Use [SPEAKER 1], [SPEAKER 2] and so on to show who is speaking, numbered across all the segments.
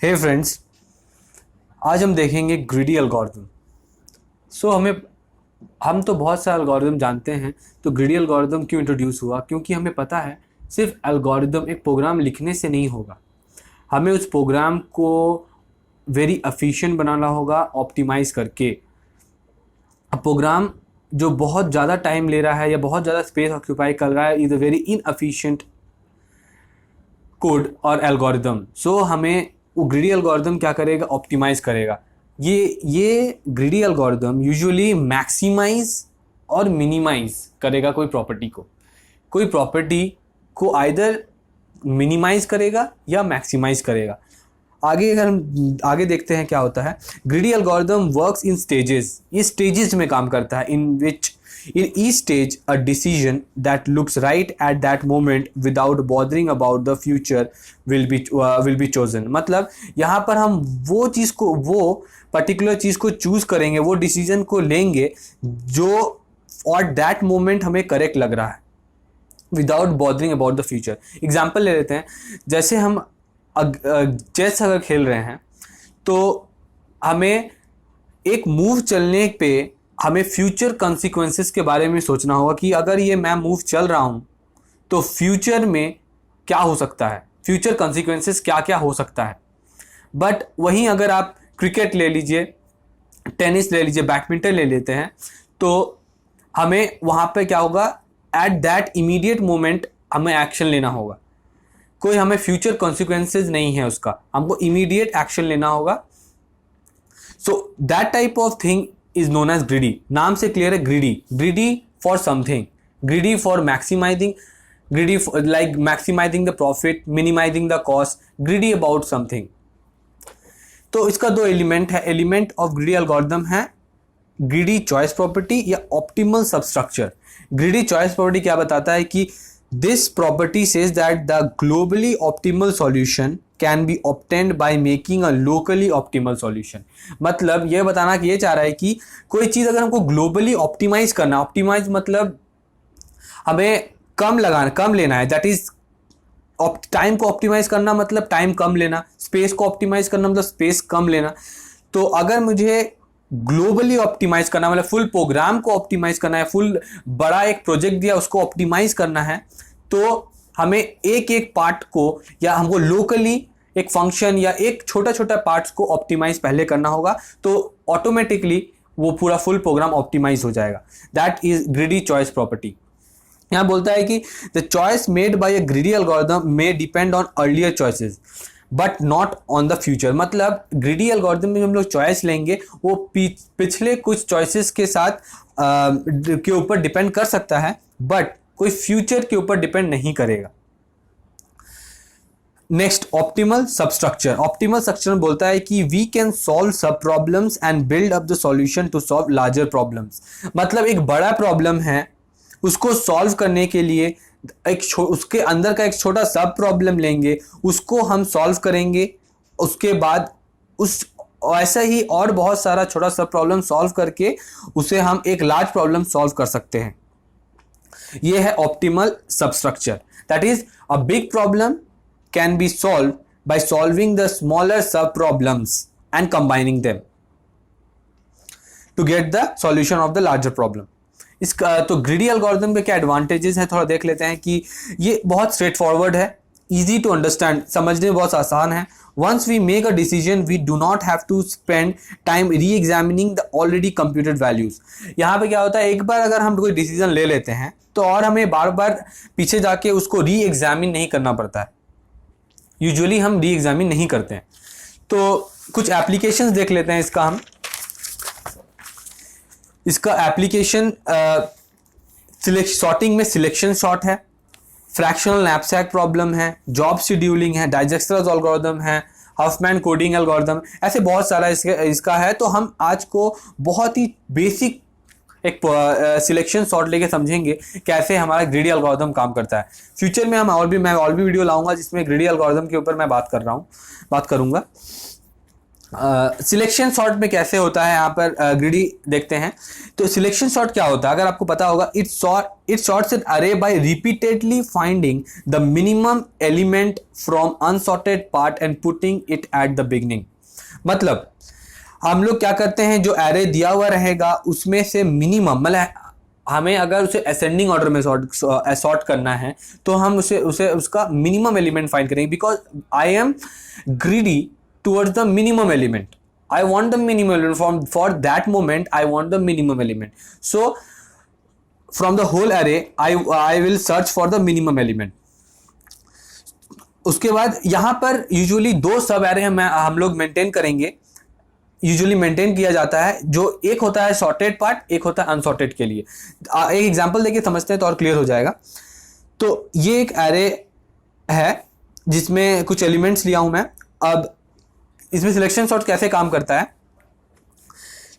[SPEAKER 1] हे friends, आज हम देखेंगे ग्रीडी एल्गोरिथम। हम तो बहुत सारे एल्गोरिथम जानते हैं। तो ग्रीडी एल्गोरिथम क्यों इंट्रोड्यूस हुआ? क्योंकि हमें पता है सिर्फ एल्गोरिथम एक प्रोग्राम लिखने से नहीं होगा, हमें उस प्रोग्राम को वेरी एफिशिएंट बनाना होगा ऑप्टिमाइज करके। प्रोग्राम जो बहुत ज़्यादा टाइम ले रहा है या बहुत ज़्यादा स्पेस ऑक्यूपाई कर रहा है is a very inefficient code और एल्गोरिथम। हमें वो ग्रीडी एल्गोरिथम क्या करेगा? ऑप्टिमाइज करेगा। ये ग्रीडी एल्गोरिथम यूजुअली मैक्सिमाइज और मिनिमाइज करेगा कोई प्रॉपर्टी को आइदर मिनिमाइज करेगा या मैक्सिमाइज करेगा। अगर हम आगे देखते हैं क्या होता है। Greedy algorithm works in stages. ये स्टेजेस में काम करता है, in each stage a decision that looks right at that moment without bothering about the future will be chosen। मतलब यहाँ पर हम वो पर्टिकुलर चीज़ को चूज करेंगे, वो डिसीजन को लेंगे जो और दैट मोमेंट हमें करेक्ट लग रहा है without bothering about the future. Example ले लेते हैं, जैसे हम चेस अगर खेल रहे हैं तो हमें एक मूव चलने पे हमें फ्यूचर कॉन्सिक्वेंसेस के बारे में सोचना होगा कि अगर ये मैं मूव चल रहा हूँ तो फ्यूचर में क्या हो सकता है, फ्यूचर कॉन्सिक्वेंसेस क्या क्या हो सकता है। बट वहीं अगर आप क्रिकेट ले लीजिए, टेनिस ले लीजिए, बैडमिंटन ले लेते हैं, तो हमें वहाँ पे क्या होगा, एट दैट इमीडिएट मोमेंट हमें एक्शन लेना होगा। कोई हमें फ्यूचर कॉन्सिक्वेंसेस नहीं है उसका, हमको इमीडिएट एक्शन लेना होगा। So that type of thing is known as greedy। नाम से क्लियर है, greedy for something, greedy for maximizing, greedy for like maximizing the profit, minimizing the cost, greedy about something। तो इसका दो एलिमेंट है। Element of greedy algorithm है greedy choice property या optimal substructure. Greedy choice property क्या बताता है कि this property says that the globally optimal solution can be obtained by making a locally optimal solution. मतलब यह बताना कि ये चाह रहा है कि कोई चीज़ अगर हमको ग्लोबली ऑप्टिमाइज करना, ऑप्टिमाइज मतलब हमें कम लेना है, दैट इज टाइम को ऑप्टिमाइज करना मतलब टाइम कम लेना, स्पेस को ऑप्टिमाइज करना मतलब स्पेस कम लेना। तो अगर मुझे ग्लोबली ऑप्टिमाइज करना मतलब फुल प्रोग्राम को ऑप्टिमाइज करना है, फुल बड़ा एक प्रोजेक्ट दिया उसको ऑप्टिमाइज करना है, तो हमें एक एक पार्ट को या हमको लोकली एक फंक्शन या एक छोटा छोटा पार्ट्स को ऑप्टिमाइज पहले करना होगा, तो ऑटोमेटिकली वो पूरा फुल प्रोग्राम ऑप्टिमाइज हो जाएगा। That is greedy choice property. यहाँ बोलता है कि the choice made by a greedy algorithm may depend on earlier choices but not on the future. मतलब ग्रीडी एल्गोरिथम में हम लोग चॉइस लेंगे वो पिछले कुछ चॉइसेस के साथ के ऊपर डिपेंड कर सकता है, बट कोई फ्यूचर के ऊपर डिपेंड नहीं करेगा। Next, optimal substructure. Optimal structure बोलता है कि we can solve subproblems and build up the solution to solve larger problems. मतलब एक बड़ा प्रॉब्लम है, उसको सॉल्व करने के लिए उसके अंदर का एक छोटा सब प्रॉब्लम लेंगे, उसको हम सॉल्व करेंगे, उसके बाद उस ऐसा ही और बहुत सारा छोटा सब प्रॉब्लम सॉल्व करके उसे हम एक लार्ज प्रॉब्लम सॉल्व कर सकते हैं। ये है optimal substructure. That is a big problem can be solved by solving the smaller sub problems and combining them to get the solution of the larger problem। इसका तो ग्रीडी एल्गोरिथम के क्या advantages हैं थोड़ा देख लेते हैं कि ये बहुत स्ट्रेट फॉरवर्ड है, इजी टू अंडरस्टैंड, समझने में बहुत आसान है। Once we make a decision we do not have to spend time re-examining the already computed values। यहाँ पे क्या होता है, एक बार अगर हम कोई डिसीजन ले लेते हैं तो और हमें बार बार पीछे जाके उसको री एग्जामिन नहीं करना पड़ता है। यूजुअली हम री एग्जामिन नहीं करते हैं। तो कुछ एप्लीकेशंस देख लेते हैं इसका एप्लीकेशन सॉर्टिंग में सिलेक्शन सॉर्ट है, फ्रैक्शनल नैपसैक प्रॉब्लम है, जॉब शेड्यूलिंग है, डाइजेस्टर्स एल्गोरिथम है, हफमैन कोडिंग एल्गोरिथम, ऐसे बहुत सारा इसका है। तो हम आज को बहुत ही बेसिक एक सिलेक्शन सॉर्ट लेके समझेंगे कैसे हमारा ग्रीडी एल्गोरिथम काम करता है। फ्यूचर में मैं और भी वीडियो लाऊंगा जिसमें ग्रीडी एल्गोरिथम के ऊपर मैं बात करूंगा। सिलेक्शन सॉर्ट में कैसे होता है यहाँ पर ग्रीडी देखते हैं। तो सिलेक्शन सॉर्ट क्या होता है अगर आपको पता होगा, it sorts an array by repeatedly finding the minimum element from unsorted part and putting it at the beginning. मतलब हम लोग क्या करते हैं, जो एरे दिया हुआ रहेगा उसमें से मिनिमम, मतलब हमें अगर उसे असेंडिंग ऑर्डर में सॉर्ट करना है तो हम उसे उसका मिनिमम एलिमेंट फाइंड करेंगे, because I am greedy towards the minimum element. I want the minimum element for that moment. I want the minimum element. So from the whole array, I will search for the minimum element. उसके बाद यहाँ पर usually दो सब array हम लोग maintain करेंगे, usually maintain किया जाता है, जो एक होता है सॉर्टेड पार्ट, एक होता है अनसॉर्टेड के लिए। एक एग्जांपल देके समझते हैं तो और क्लियर हो जाएगा। तो ये एक एरे है जिसमें कुछ एलिमेंट्स लिया हूं मैं। अब इसमें सिलेक्शन सॉर्ट कैसे काम करता है,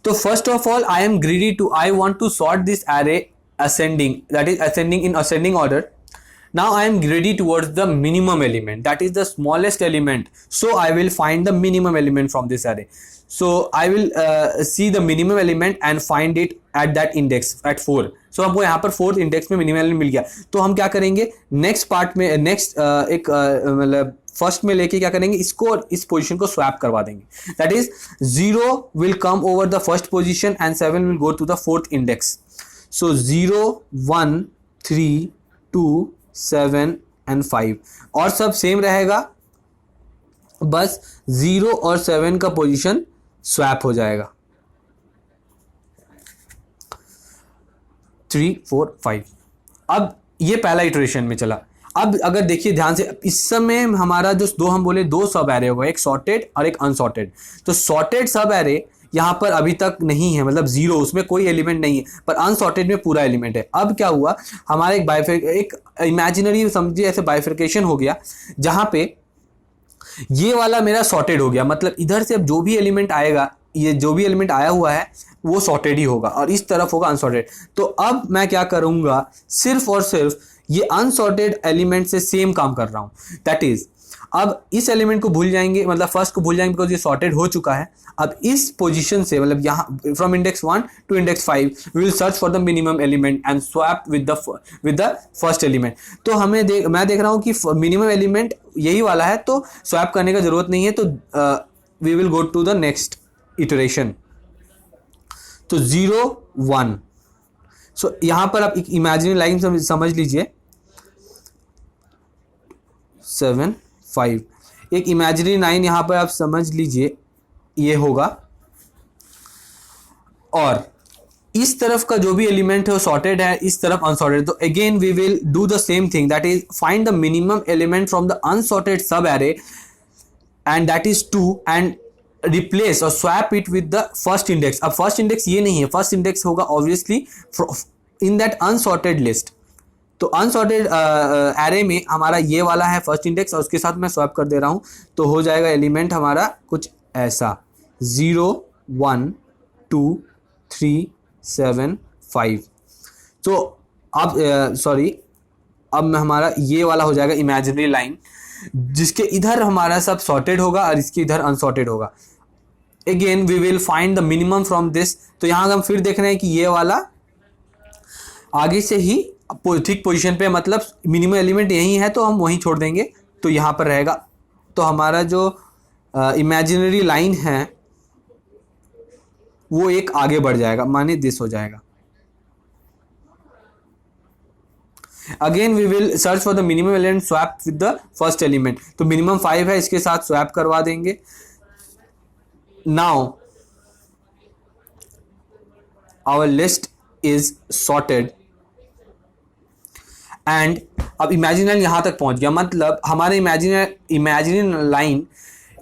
[SPEAKER 1] तो first of all I am greedy too, I want to sort this array ascending, that is ascending in ascending order. Now I am greedy towards the minimum element, that is the smallest element, so I will find the minimum element from this array. So I will see the minimum element and find it at that index at 4. So हमको यहाँ पर 4th index में minimum element मिल गया, तो हम क्या करेंगे next part में, नेक्स्ट एक मतलब फर्स्ट में लेके क्या करेंगे, इसको इस पोजीशन को स्वैप करवा देंगे, that is 0 will come over the first position and 7 will go to the 4th index. So 0 1 3 2 7 and 5 और सब सेम रहेगा, बस 0 और 7 का पोजीशन स्वैप हो जाएगा. 3 4 5. अब ये पहला इटरेशन में चला. अब अगर देखिए ध्यान से, इस समय हमारा जो दो हम बोले दो सब एरे होगा, एक सॉर्टेड और एक अनसॉर्टेड. तो सॉर्टेड सब एरे यहाँ पर अभी तक नहीं है, मतलब 0, उसमें कोई एलिमेंट नहीं है, पर अनसॉर्टेड में पूरा एलिमेंट है. अब क्या हुआ, हमारा एक इमेजिनरी समझिए ऐसे बाइफिकेशन हो गया, जहाँ पे ये वाला मेरा सॉर्टेड हो गया, मतलब इधर से अब जो भी एलिमेंट आएगा, ये जो भी एलिमेंट आया हुआ है वो सॉर्टेड ही होगा और इस तरफ होगा अनसॉर्टेड. तो अब मैं क्या करूंगा, सिर्फ और सिर्फ ये अनसॉर्टेड एलिमेंट से सेम काम कर रहा हूं. दैट इज अब इस एलिमेंट को भूल जाएंगे, मतलब फर्स्ट को भूल जाएंगे बिकॉज ये सॉर्टेड हो चुका है. अब इस पोजीशन से, मतलब यहाँ from index 1 to index 5 we will search for the minimum element and swap with the first element. तो हमें मैं देख रहा हूँ कि मिनिमम एलिमेंट यही वाला है, तो स्वैप करने का जरूरत नहीं है. तो we will go to the next iteration. तो 0 1. सो यहाँ पर आप एक इमेजिनरी लाइन समझ लीजिए, 7 5. एक इमेजिनरी लाइन यहाँ पर आप समझ लीजिए ये होगा, और इस तरफ का जो भी एलिमेंट है वो सॉर्टेड है, इस तरफ अनसॉर्टेड. तो again we will do the same thing, that is find the minimum element from the unsorted sub array and that is 2 and replace or swap it with the first index. अब first index ये नहीं है, first index होगा obviously in that unsorted list. तो unsorted array में हमारा ये वाला है फर्स्ट इंडेक्स, और उसके साथ मैं स्वैप कर दे रहा हूं, तो हो जाएगा एलिमेंट हमारा कुछ ऐसा 0 1 2 3 7 5. तो अब अब हमारा ये वाला हो जाएगा इमेजिनरी लाइन, जिसके इधर हमारा सब सॉर्टेड होगा और इसके इधर अनसॉर्टेड होगा. Again we will find the minimum from this. तो यहाँ हम फिर देख रहे हैं कि ये वाला आगे से ही ठीक पोजीशन पे, मतलब मिनिमम एलिमेंट यही है तो हम वहीं छोड़ देंगे, तो यहाँ पर रहेगा. तो हमारा जो इमेजिनरी लाइन है वो एक आगे बढ़ जाएगा, माने दिस हो जाएगा. Again we will search for the minimum element, swap with the first element. तो मिनिमम 5 है, इसके साथ स्वैप करवा देंगे. Now our list is sorted and अब इमेजिनरी यहां तक पहुंच गया, मतलब हमारे इमेजिनरी लाइन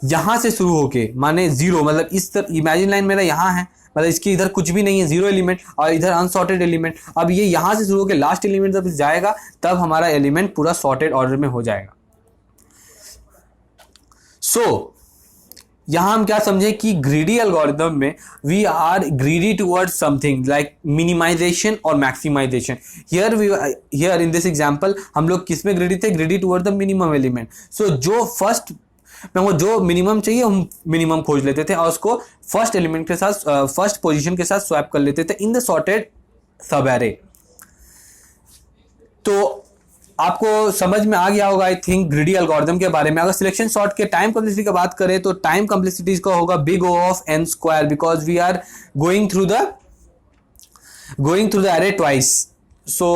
[SPEAKER 1] यहां से शुरू होके, माने 0, मतलब इस तरह इमेजिनरी लाइन मेरा यहां है, मतलब इसके इधर कुछ भी नहीं है, 0 एलिमेंट, और इधर अनसॉर्टेड एलिमेंट. अब ये यहां से शुरू होकर लास्ट एलिमेंट जब जाएगा तब हमारा एलिमेंट पूरा सॉर्टेड ऑर्डर में हो जाएगा. सो यहां हम क्या समझे कि ग्रीडी एल्गोरिथम में we are greedy towards something like minimisation or maximisation. Here in this example हम लोग किस में ग्रीडी थे, greedy toward the minimum element. So जो फर्स्ट में हमको जो मिनिमम चाहिए हम मिनिमम खोज लेते थे और उसको फर्स्ट एलिमेंट के साथ फर्स्ट पोजीशन के साथ स्वैप कर लेते थे इन द सॉर्टेड सब एरे। तो आपको समझ में आ गया होगा आई थिंक ग्रीडी एल्गोरिथम के बारे में। अगर सिलेक्शन सॉर्ट के टाइम कॉम्प्लेक्सिटी की बात करें तो टाइम कॉम्प्लेक्सिटी का होगा big O of n square, because we are going through the array twice. So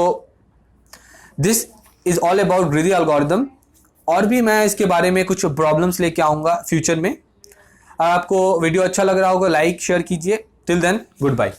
[SPEAKER 1] this is all about greedy algorithm. और भी मैं इसके बारे में कुछ प्रॉब्लम्स लेके आऊंगा फ्यूचर में। आपको वीडियो अच्छा लग रहा होगा लाइक शेयर कीजिए। Till then good bye.